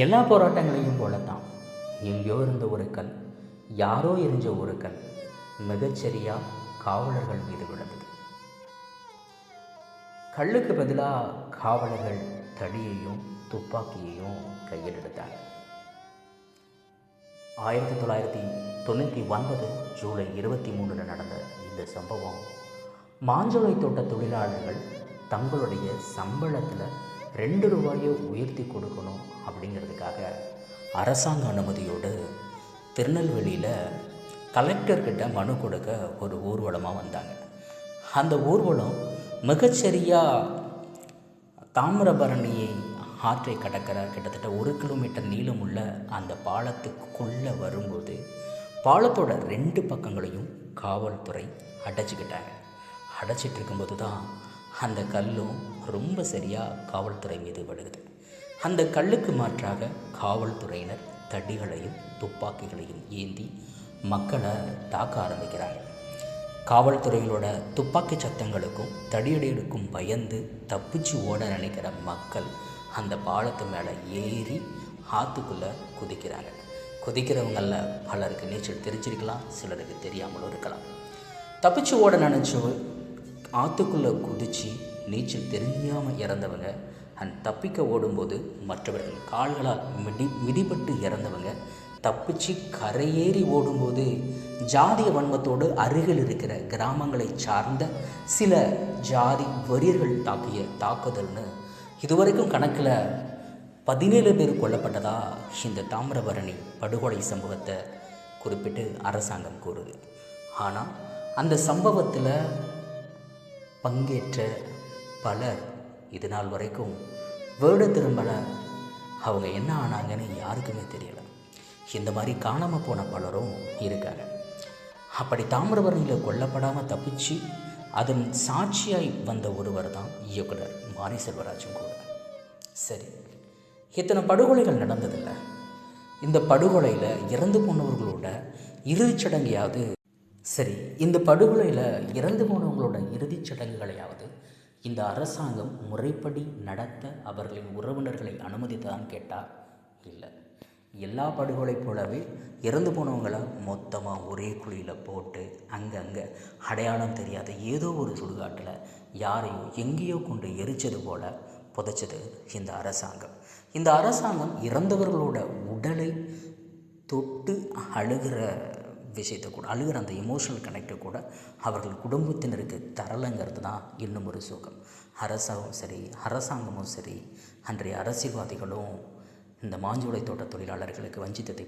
எல்லா போராட்டங்களையும் போலத்தான் எங்கேயோ இருந்த ஒரு கல், யாரோ எரிஞ்ச ஒரு கல் மிகச்சரியாக காவலர்கள் மீது விழுந்தது. கல்லுக்கு பதிலாக காவலர்கள் தடியையும் துப்பாக்கியையும் கையில் எடுத்தாங்க. 1999 ஜூலை 23 நடந்த இந்த சம்பவம் மாஞ்சோலை தோட்ட தொழிலாளர்கள் தங்களுடைய சம்பளத்தில் 2 ரூபாயை உயர்த்தி கொடுக்கணும் அப்படிங்கிறதுக்காக அரசாங்க அனுமதியோடு திருநெல்வேலியில் கலெக்டர்கிட்ட மனு கொடுக்க ஒரு ஊர்வலமாக வந்தாங்க. அந்த ஊர்வலம் மிகச்சரியாக தாமிரபரணியை ஆற்றை கடக்கிற கிட்டத்தட்ட 1 கிலோமீட்டர் நீளமுள்ள அந்த பாலத்துக்குள்ளே வரும்போது பாலத்தோட 2 பக்கங்களையும் காவல்துறை அடைச்சிக்கிட்டாங்க. அடைச்சிட்டு இருக்கும்போது தான் அந்த கல்லும் ரொம்ப சரியாக காவல்துறை மீது விழுகுது. அந்த கல்லுக்கு மாற்றாக காவல்துறையினர் தடிகளையும் துப்பாக்கிகளையும் ஏந்தி மக்களை தாக்க ஆரம்பிக்கிறாங்க. காவல்துறைகளோட துப்பாக்கி சத்தங்களுக்கும் தடியடிகளுக்கும் பயந்து தப்பிச்சு ஓட நினைக்கிற மக்கள் அந்த பாலத்து மேலே ஏறி ஆற்றுக்குள்ளே குதிக்கிறாங்க. குதிக்கிறவங்களில் பலருக்கு நீச்சல் தெரிஞ்சிருக்கலாம், சிலருக்கு தெரியாமலும் இருக்கலாம். தப்பிச்சு ஓட நினச்சவ ஆற்றுக்குள்ளே குதித்து நீச்சல் தெரியாமல் இறந்தவங்க, தப்பிக்க ஓடும்போது மற்றவர்கள் கால்களால் மிதிப்பட்டு இறந்தவங்க, தப்பிச்சு கரையேறி ஓடும்போது ஜாதிய வன்மத்தோடு அருகில் இருக்கிற கிராமங்களை சார்ந்த சில ஜாதி வெறியர்கள் தாக்கிய தாக்குதல்னு இதுவரைக்கும் கணக்கில் 17 பேர் கொல்லப்பட்டதாக இந்த தாமிரபரணி படுகொலை சம்பவத்தை குறிப்பிட்டு அரசாங்கம் கூறுது. ஆனால் அந்த சம்பவத்தில் பங்கேற்ற பலர் இது நாள் வரைக்கும் வேடு திரும்பலை. அவங்க என்ன ஆனாங்கன்னு யாருக்குமே தெரியலை. இந்த மாதிரி காணாமல் போன பலரும் இருக்காங்க. அப்படி தாமிரபரணியில் கொல்லப்படாமல் தப்பிச்சு அதன் சாட்சியாய் வந்த ஒருவர் தான் இயக்குனர் மாரி செல்வராஜும் கூட. சரி, இத்தனை படுகொலைகள் நடந்ததில்லை. இந்த படுகொலையில் இறந்து போனவர்களோட இறுதிச் சடங்கையாவது இந்த படுகொலையில் இறந்து போனவங்களோட இறுதிச் சடங்குகளையாவது இந்த அரசாங்கம் முறைப்படி நடத்த அவர்களின் உறவினர்களை அனுமதித்தான் கேட்டால் இல்லை. எல்லா படுகொலை போலவே இறந்து போனவங்களை மொத்தமாக ஒரே குழியில் போட்டு அங்கங்கே அடையாளம் தெரியாத ஏதோ ஒரு சுடுகாட்டில் யாரையோ எங்கேயோ கொண்டு எரிச்சது போல் புதைச்சது இந்த அரசாங்கம். இந்த அரசாங்கம் இறந்தவர்களோட உடலை தொட்டு அழுகிற விஷயத்தை கூட, அழுகிற அந்த எமோஷனல் கனெக்டை கூட அவர்கள் குடும்பத்தினருக்கு தரலைங்கிறது தான் இன்னும் ஒரு சோகம். அரசாங்கமும் சரி அன்றைய அரசியல்வாதிகளும் இந்த மாஞ்சோலை தோட்ட தொழிலாளர்களுக்கு வஞ்சித்ததை